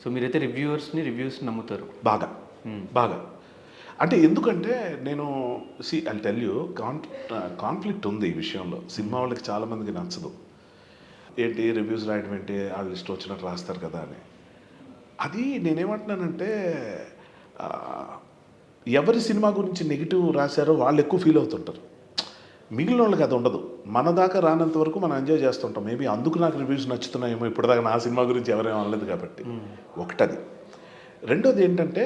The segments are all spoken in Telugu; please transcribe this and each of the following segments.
సో మీరైతే రివ్యూస్ నమ్ముతారు. బాగా. బాగా. అంటే ఎందుకంటే నేను ఐల్ టెల్ యూ కాన్ఫ్లిక్ట్ ఉంది ఈ విషయంలో. సినిమా వాళ్ళకి చాలామందికి నచ్చదు. ఏంటి రివ్యూస్ రాయడం ఏంటి, వాళ్ళు ఇష్టం వచ్చినట్టు రాస్తారు కదా అని. అది నేనేమంటున్నానంటే ఎవరి సినిమా గురించి నెగిటివ్ రాశారో వాళ్ళు ఎక్కువ ఫీల్ అవుతుంటారు. మిగిలిన వాళ్ళకి అది ఉండదు. మన దాకా రానంత వరకు మనం ఎంజాయ్ చేస్తుంటాం. మేబీ అందుకు నాకు రివ్యూస్ నచ్చుతున్నాయేమో, ఇప్పటిదాకా నా సినిమా గురించి ఎవరేం అనలేదు కాబట్టి. ఒకటది. రెండోది ఏంటంటే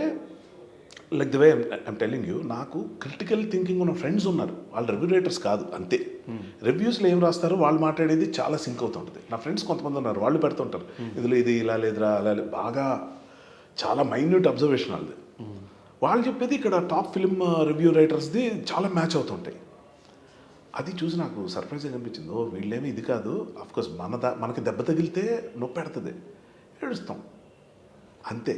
like the way I'm telling you, నాకు క్రిటికల్ థింకింగ్ ఉన్న ఫ్రెండ్స్ ఉన్నారు. వాళ్ళు రివ్యూ రైటర్స్ కాదు, అంతే. రివ్యూస్లో ఏం రాస్తారో వాళ్ళు మాట్లాడేది చాలా సింక్ అవుతుంటుంది. నా ఫ్రెండ్స్ కొంతమంది ఉన్నారు, వాళ్ళు పెడుతుంటారు ఇందులో ఇది ఇలా లేదురా అలా బాగా చాలా మైన్యూట్ అబ్జర్వేషన్ వాళ్ళది. వాళ్ళు చెప్పేది ఇక్కడ టాప్ ఫిల్మ్ రివ్యూ రైటర్స్ది చాలా మ్యాచ్ అవుతుంటాయి. అది చూసి నాకు సర్ప్రైజింగ్ అనిపించింది. ఓ వీళ్ళేమీ ఇది కాదు. అఫ్కోర్స్ మనకి దెబ్బ తగిలితే నొప్పి పెడుతుంది, ఏడుస్తాం అంతే.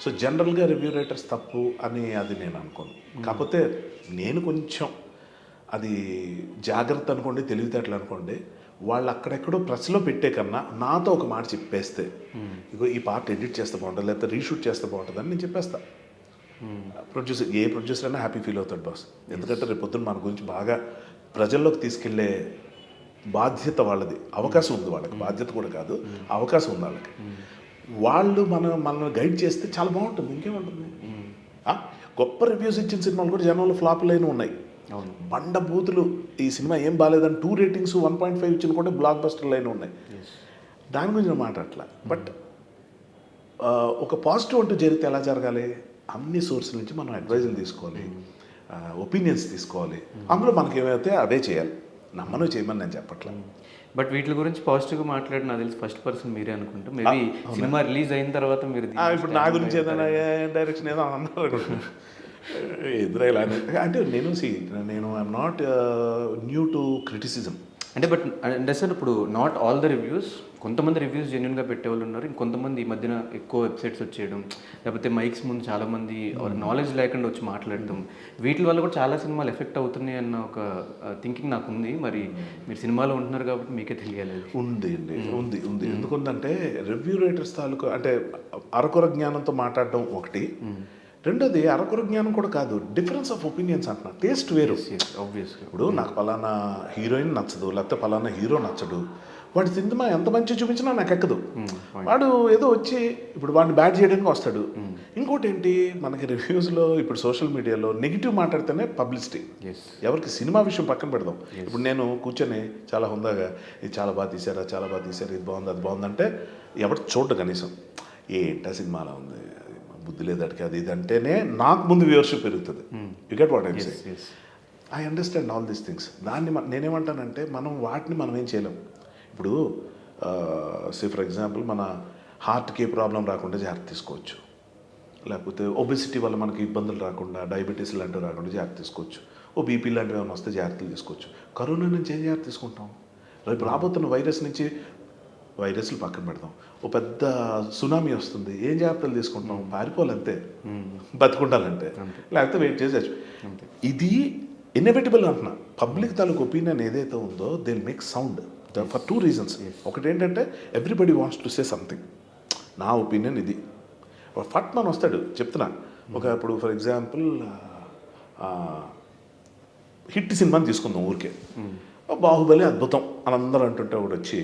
సో జనరల్గా రివ్యూ రైటర్స్ తప్పు అని అది నేను అనుకోను. కాకపోతే నేను కొంచెం అది జాగ్రత్త అనుకోండి, తెలివితేటలు అనుకోండి, వాళ్ళు అక్కడెక్కడో ప్రెస్లో పెట్టే కన్నా నాతో ఒక మాట చెప్పేస్తే, ఇగో ఈ పార్ట్ ఎడిట్ చేస్తే బాగుంటుంది, లేకపోతే రీషూట్ చేస్తే బాగుంటుంది అని నేను చెప్పేస్తా. ఏ ప్రొడ్యూసర్ అయినా హ్యాపీ ఫీల్ అవుతాడు బాస్. ఎందుకంటే రేపు పొద్దున్న మన గురించి బాగా ప్రజల్లోకి తీసుకెళ్లే బాధ్యత వాళ్ళది. అవకాశం ఉంది వాళ్ళకి, బాధ్యత కూడా కాదు, అవకాశం ఉంది వాళ్ళకి. వాళ్ళు మనల్ని గైడ్ చేస్తే చాలా బాగుంటుంది. ఇంకేముంటుంది. గొప్ప రివ్యూస్ ఇచ్చిన సినిమాలు కూడా జనంలో ఫ్లాప్ లైన్ ఉన్నాయి. బండ బూతులు ఈ సినిమా ఏం బాగాలేదని 2 రేటింగ్స్ 1.5 ఇచ్చిన కూడా బ్లాక్ బస్టర్ లైన్ ఉన్నాయి. దాని గురించి మాట అట్లా. బట్ ఒక పాజిటివ్ అంటూ జరిగితే ఎలా జరగాలి? అన్ని సోర్సుల నుంచి మనం అడ్వైజులు తీసుకోవాలి, ఒపీనియన్స్ తీసుకోవాలి. అందులో మనకి ఏమైతే అవే చేయాలి. నమ్మను చేయమని నేను చెప్పట్లా. బట్ వీటి గురించి పాజిటివ్గా మాట్లాడి నాకు తెలిసి ఫస్ట్ పర్సన్ మీరే అనుకుంటా. మేబీ సినిమా రిలీజ్ అయిన తర్వాత మీరు ఇప్పుడు నా గురించి ఏదైనా డైరెక్షన్ ఏదో అన్నారు ఎదురైలా అంటే నేను I'm not new to criticism. అంటే బట్ అంటే సార్ ఇప్పుడు నాట్ ఆల్ ద రివ్యూస్, కొంతమంది రివ్యూస్ జెన్యున్గా పెట్టేవాళ్ళు ఉన్నారు. ఇంకొంతమంది ఈ మధ్యన ఎక్కువ వెబ్సైట్స్ వచ్చేయడం, లేకపోతే మైక్స్ ముందు చాలామంది నాలెడ్జ్ లేకుండా వచ్చి మాట్లాడటం, వీటి వల్ల కూడా చాలా సినిమాలు ఎఫెక్ట్ అవుతున్నాయి అన్న ఒక థింకింగ్ నాకు ఉంది. మరి మీరు సినిమాలో ఉంటున్నారు కాబట్టి మీకే తెలియాలి. ఉంది ఎందుకంటే రివ్యూ రైటర్స్ తాలూకు అంటే అరకొర జ్ఞానంతో మాట్లాడడం ఒకటి. రెండోది అరకొర జ్ఞానం కూడా కాదు, డిఫరెన్స్ ఆఫ్ ఒపీనియన్స్ అంటున్నా. టేస్ట్ వేరు. ఆబ్వియస్గా ఇప్పుడు నాకు పలానా హీరోయిన్ నచ్చదు, లేకపోతే పలానా హీరో నచ్చడు, వాడి సినిమా ఎంత మంచి చూపించినా నాకు ఎక్కదు. వాడు ఏదో వచ్చి ఇప్పుడు వాడిని బ్యాడ్ చేయడానికి వస్తాడు. ఇంకోటి ఏంటి, మనకి రివ్యూస్లో ఇప్పుడు సోషల్ మీడియాలో నెగిటివ్ మాట్లాడితేనే పబ్లిసిటీ. ఎవరికి సినిమా విషయం పక్కన పెడదాం. ఇప్పుడు నేను కూర్చొని చాలా హుందాగా ఇది చాలా బాగా తీశారు, ఇది బాగుంది, అది బాగుందంటే ఎవరు చూడ్డు కనీసం. ఏంటా సినిమా అలా ఉంది, బుద్ధి లేదటికి అది ఇది అంటేనే నాకు ముందు వ్యూవర్షిప్ పెరుగుతుంది. You get what I'm saying. I understand all these things. దాన్ని నేనేమంటానంటే వాటిని మనం ఏం చేయలేం. ఇప్పుడు ఫర్ ఎగ్జాంపుల్ మన హార్ట్కి ఏ ప్రాబ్లం రాకుండా జాగ్రత్త తీసుకోవచ్చు, లేకపోతే ఒబెసిటీ వల్ల మనకి ఇబ్బందులు రాకుండా, డయాబెటీస్ లాంటివి రాకుండా జాగ్రత్త తీసుకోవచ్చు, బీపీ లాంటివి ఏమైనా వస్తే జాగ్రత్తలు తీసుకోవచ్చు. కరోనా నుంచి ఏం జాగ్రత్త తీసుకుంటాం? రేపు రాబోతున్న వైరస్ నుంచి, వైరస్లు పక్కన పెడతాం, పెద్ద సునామీ వస్తుంది, ఏం జాగ్రత్తలు తీసుకుంటాం? పారిపోవాలంతే, బతుకుండాలంటే, లేకపోతే వెయిట్ చేసేచ్చు. ఇది ఇన్నోవేటబుల్ అంటున్నా. పబ్లిక్ తాలూకు ఒపీనియన్ ఏదైతే ఉందో they will make sound for 2 reasons. ఒకటి ఏంటంటే everybody wants to say something. నా ఒపీనియన్ ఇది. ఫట్ మన వస్తాడు చెప్తున్నా. ఇప్పుడు ఫర్ ఎగ్జాంపుల్ హిట్ సినిమాని తీసుకుందాం ఊరికే. బాహుబలి అద్భుతం అని అందరూ అంటుంటే ఒకటి వచ్చి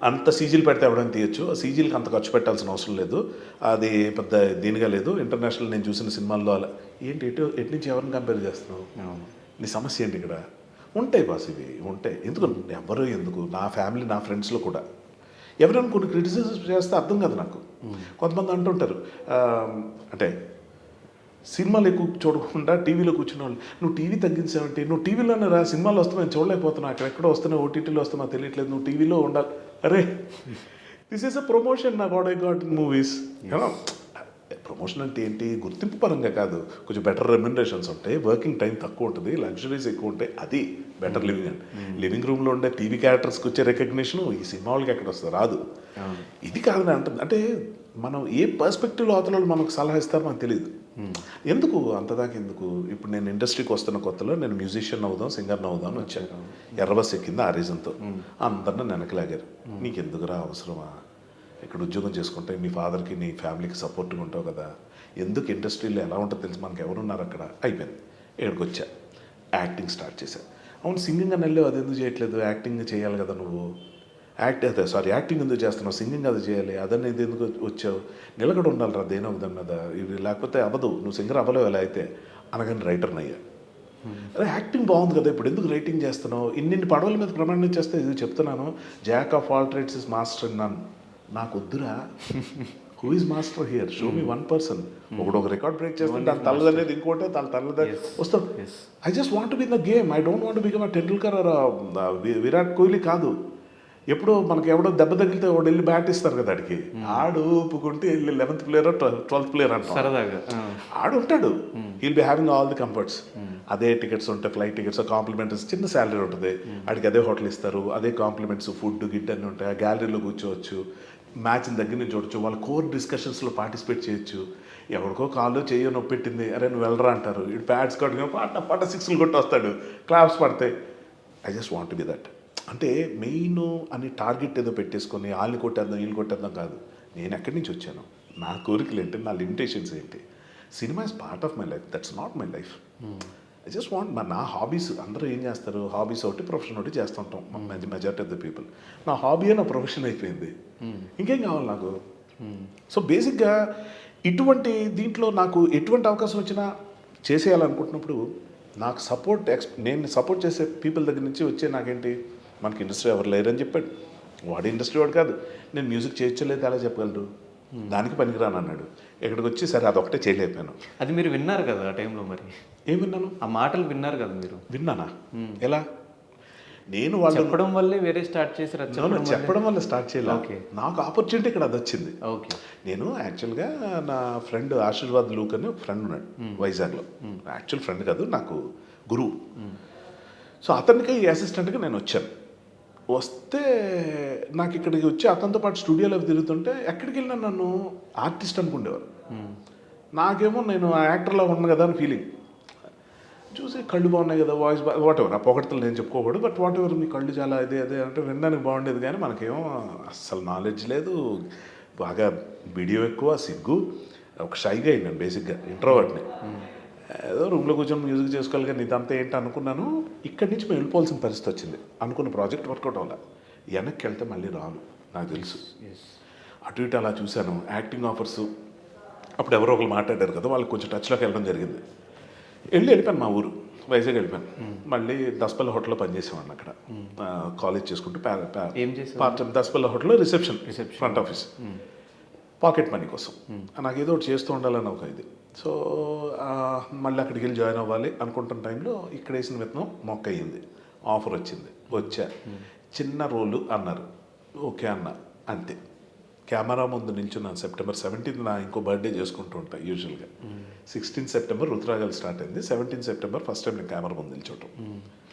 అంత సీజీలు పెడితే ఎవరైనా తీయచ్చు, సీజీలకి అంత ఖర్చు పెట్టాల్సిన అవసరం లేదు, అది పెద్ద దీనిగా లేదు, ఇంటర్నేషనల్ నేను చూసిన సినిమాల్లో అలా. ఏంటి ఎటు నుంచి ఎవరిని కంపేర్ చేస్తున్నావు? నీ సమస్య ఏంటి? ఇక్కడ ఉంటాయి బాస్, ఇవి ఉంటాయి. ఎందుకు నా ఫ్యామిలీ, నా ఫ్రెండ్స్లో కూడా ఎవరైనా కొన్ని క్రిటిసిజం చేస్తే అర్థం కాదు నాకు. కొంతమంది అంటుంటారు అంటే సినిమాలు ఎక్కువ చూడకుండా టీవీలో కూర్చున్న వాళ్ళు, నువ్వు టీవీ తగ్గించావంటే, నువ్వు టీవీలోనే రా, సినిమాలు వస్తున్నాయి చూడలేకపోతున్నావు, అక్కడెక్కడో వస్తున్నాయి, ఓటీటీలో వస్తున్నా తెలియట్లేదు, నువ్వు టీవీలో ఉండాలి. అరే దిస్ ఈస్ అ ప్రమోషన్ నా what I got in movies. Promotion అంటే ఏంటి? గుర్తింపు పరంగా కాదు, కొంచెం బెటర్ రెమ్యునరేషన్స్ ఉంటాయి, వర్కింగ్ టైం తక్కువ ఉంటుంది, లగ్జరీస్ ఎక్కువ ఉంటాయి, అది బెటర్ లివింగ్ అండి. లివింగ్ రూమ్లో ఉండే టీవీ క్యారెక్టర్స్కి వచ్చే రికగ్నిషన్ ఈ సినిమా వాళ్ళకి ఎక్కడ వస్తుంది? రాదు. ఇది కాదని అంటుంది. అంటే మనం ఏ పర్స్పెక్టివ్లో అవతల మనకు సలహా ఇస్తారో మనకు తెలియదు. ఎందుకు అంతదాకా ఎందుకు? ఇప్పుడు నేను ఇండస్ట్రీకి వస్తున్న కొత్తలో నేను మ్యూజిషియన్ అవుదాం, సింగర్ని అవుదాం అని వచ్చాను. ఎర్రబస్ ఎక్కింది ఆ రీజన్తో. అందరిని వెనకలాగారు. నీకెందుకురా అవసరమా? ఇక్కడ ఉద్యోగం చేసుకుంటే మీ ఫాదర్కి నీ ఫ్యామిలీకి సపోర్ట్గా ఉంటావు కదా, ఎందుకు ఇండస్ట్రీలో ఎలా ఉంటుందో తెలుసు, మనకి ఎవరున్నారు అక్కడ, అయిపోయింది. ఇక్కడికి వచ్చా, యాక్టింగ్ స్టార్ట్ చేశా. అవును సింగింగ్ అని వెళ్ళావు, అది ఎందుకు చేయట్లేదు, యాక్టింగ్ చేయాలి కదా నువ్వు, యాక్టింగ్ ఎందుకు చేస్తున్నావు, సింగింగ్ అది చేయాలి, అదన్నీ ఇది ఎందుకు వచ్చావు, నిలకడ ఉండాలిరా దేనో ఒక దాని మీద, ఇవి లేకపోతే అవ్వదు, నువ్వు సింగర్ అవ్వలేవు ఎలా అయితే అనగానే రైటర్ని అయ్యా. అరే యాక్టింగ్ బాగుంది కదా, ఇప్పుడు ఎందుకు రైటింగ్ చేస్తున్నావు, ఇన్ని పడవల మీద ప్రమాణం చేస్తే ఇది చెప్తున్నాను, jack of all trades is master none. నాకు వద్దురా, who is master here, show me one person. ఒకడు ఒక రికార్డ్ బ్రేక్ చేస్తే దాని తల్లదనేది ఇంకోటే, దాని తల్లదే వస్తాం. I just want be in the game, I don't want become Tendulkar or Virat Kohli కాదు. ఎప్పుడో మనకి ఎవడో దెబ్బ తగిలితే వాడు వెళ్ళి బ్యాట్ ఇస్తారు కదా ఆడికి, ఆడు ఊపుకుంటే వెళ్ళి 11th ప్లేయర్ 12th ప్లేయర్ అంటారు, సరదాగా ఆడు ఉంటాడు, he'll be having all the comforts. అదే టికెట్స్ ఉంటాయి, ఫ్లైట్ టికెట్స్, కాంప్లిమెంట్స్, చిన్న శాలరీ ఉంటుంది ఆడికి, అదే హోటల్ ఇస్తారు, అదే కాంప్లిమెంట్స్, ఫుడ్ గిడ్ అన్నీ ఉంటాయి, ఆ గ్యాలరీలో కూర్చోవచ్చు, మ్యాచ్ దగ్గర నుంచి చూడొచ్చు, వాళ్ళ కోర్ డిస్కషన్స్లో పార్టిసిపేట్ చేయొచ్చు. ఎవరికో కాల్లో చెయ్యి నొప్పి పెట్టింది, అరే నువ్వు వెళ్ళరా అంటారు, ఇటు ప్యాడ్స్ కట్టుకుని పాట 6లు కొట్టి వస్తాడు, క్లాప్స్ పడతాయి. I just want B that. అంటే మెయిన్ అని టార్గెట్ ఏదో పెట్టేసుకొని వాళ్ళని కొట్టేద్దాం వీళ్ళు కొట్టేద్దాం కాదు. నేను ఎక్కడి నుంచి వచ్చాను, నా కోరికలు ఏంటి, నా లిమిటేషన్స్ ఏంటి. Cinema is part of my life, that's not my life. I just want నా హాబీస్. అందరూ ఏం చేస్తారు, హాబీస్ ఒకటి ప్రొఫెషన్ ఒకటి చేస్తుంటాం మెజారిటీ ఆఫ్ ద పీపుల్. నా హాబీ నా ప్రొఫెషన్ అయిపోయింది, ఇంకేం కావాలి నాకు. సో బేసిక్గా ఇటువంటి దీంట్లో నాకు ఎటువంటి అవకాశం వచ్చినా చేసేయాలనుకుంటున్నప్పుడు నాకు నేను సపోర్ట్ చేసే పీపుల్ దగ్గర నుంచి వచ్చే నాకేంటి, మనకి ఇండస్ట్రీ ఎవరు లేరని చెప్పాడు, వాడి ఇండస్ట్రీ వాడు కాదు, నేను మ్యూజిక్ చేయొచ్చలేదు అలా చెప్పగలరు, దానికి పనికిరాను అన్నాడు. ఇక్కడికి వచ్చి సరే అదొకటే చేయలేకపోయాను. అది మీరు విన్నారు కదా ఆ టైంలో, మరి ఏం విన్నాను, ఆ మాటలు విన్నారు కదా మీరు. విన్నానా, ఎలా, నేను వాళ్ళు చెప్పడం వల్లే వేరే స్టార్ట్ చేశారు, చెప్పడం వల్ల స్టార్ట్ చేయాలి. ఓకే, నాకు ఆపర్చునిటీ ఇక్కడ అది వచ్చింది. ఓకే, నేను యాక్చువల్గా నా ఫ్రెండ్ ఆశీర్వాద్ లూక్ అని ఒక ఫ్రెండ్ ఉన్నాడు వైజాగ్లో, యాక్చువల్ ఫ్రెండ్ కాదు నాకు గురువు. సో అతనికి అసిస్టెంట్గా నేను వచ్చాను. వస్తే నాకు ఇక్కడికి వచ్చి అతనితో పాటు స్టూడియోలో తిరుగుతుంటే ఎక్కడికి వెళ్ళినా నన్ను ఆర్టిస్ట్ అనుకుండేవారు. నాకేమో నేను యాక్టర్లో ఉన్నాను కదా అని ఫీలింగ్. చూసి కళ్ళు బాగున్నాయి కదా, వాయిస్ వాట్ ఎవర్, ఆ పొగడతలు నేను చెప్పుకోకూడదు, బట్ వాట్ ఎవర్ మీ కళ్ళు చాలా అదే అంటే వినడానికి బాగుండేది. కానీ మనకేమో అస్సలు నాలెడ్జ్ లేదు, బాగా వీడియో ఎక్కువ, సిగ్గు, ఒక షైగా అయినాను బేసిక్గా, ఇంట్రోవర్ట్ని. ఏదో రూమ్లో కూర్చొని మ్యూజిక్ చేసుకోవాలి కానీ ఇదంతా ఏంటి అనుకున్నాను. ఇక్కడి నుంచి మేము వెళ్ళిపోవాల్సిన పరిస్థితి వచ్చింది. అనుకున్న ప్రాజెక్ట్ వర్కౌట్ అవ్వాలి, వెనక్కి వెళ్తే మళ్ళీ రాను నాకు తెలుసు. అటు ఇటు అలా చూశాను, యాక్టింగ్ ఆఫర్స్ అప్పుడు ఎవరో ఒకరు మాట్లాడారు కదా, వాళ్ళకి కొంచెం టచ్లోకి వెళ్ళడం జరిగింది. వెళ్ళిపోయాను మా ఊరు వైజాగ్ వెళ్ళిపోయాను. మళ్ళీ దస్పల్ల హోటల్లో పనిచేసేవాడిని అక్కడ, కాలేజ్ చేసుకుంటూ పార్ట్ టైం దస్పల్ల హోటల్లో reception front office, pocket money కోసం. నాకు ఏదో ఒకటి చేస్తూ ఉండాలని ఒక ఇది. సో మళ్ళీ అక్కడికి వెళ్ళి జాయిన్ అవ్వాలి అనుకుంటున్న టైంలో ఇక్కడ వేసిన విత్తనం మొక్క అయ్యింది, ఆఫర్ వచ్చింది, వచ్చా, చిన్న రోలు అన్నారు, ఓకే అన్న, అంతే. కెమెరా ముందు నిల్చున్నాను. September 17th నా ఇంకో బర్త్డే చేసుకుంటూ ఉంటాను యూజువల్గా. 16th September రుతురాగాలు స్టార్ట్ అయింది, 17th September ఫస్ట్ టైం నేను కెమెరా ముందు నిల్చోవటం.